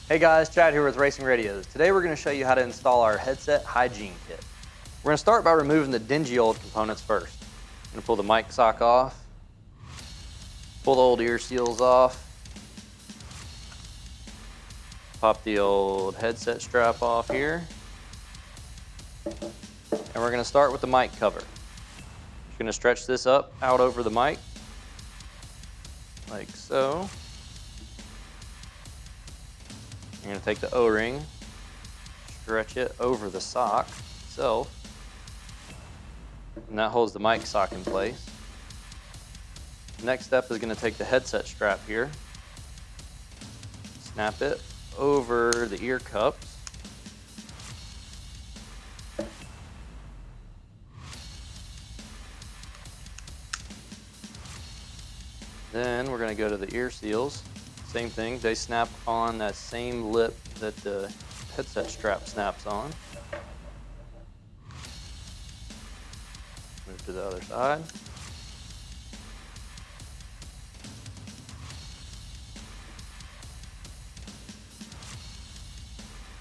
Hey guys, Chad here with Racing Radios. Today we're going to show you how to install our headset hygiene kit. We're going to start by removing the dingy old components first. I'm going to pull the mic sock off, pull the old ear seals off, pop the old headset strap off here, and we're going to start with the mic cover. Just going to stretch this up out over the mic, like so. You're going to take the O-ring, stretch it over the sock itself, and that holds the mic sock in place. The next step is going to take the headset strap here, snap it over the ear cups, then we're going to go to the ear seals. Same thing, they snap on that same lip that the headset strap snaps on. Move to the other side.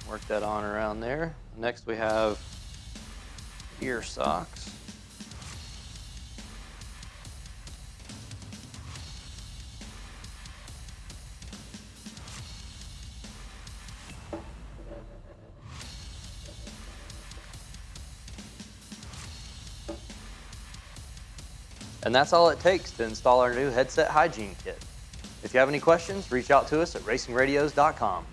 Work that on around there. Next we have ear socks. And that's all it takes to install our new headset hygiene kit. If you have any questions, reach out to us at racingradios.com.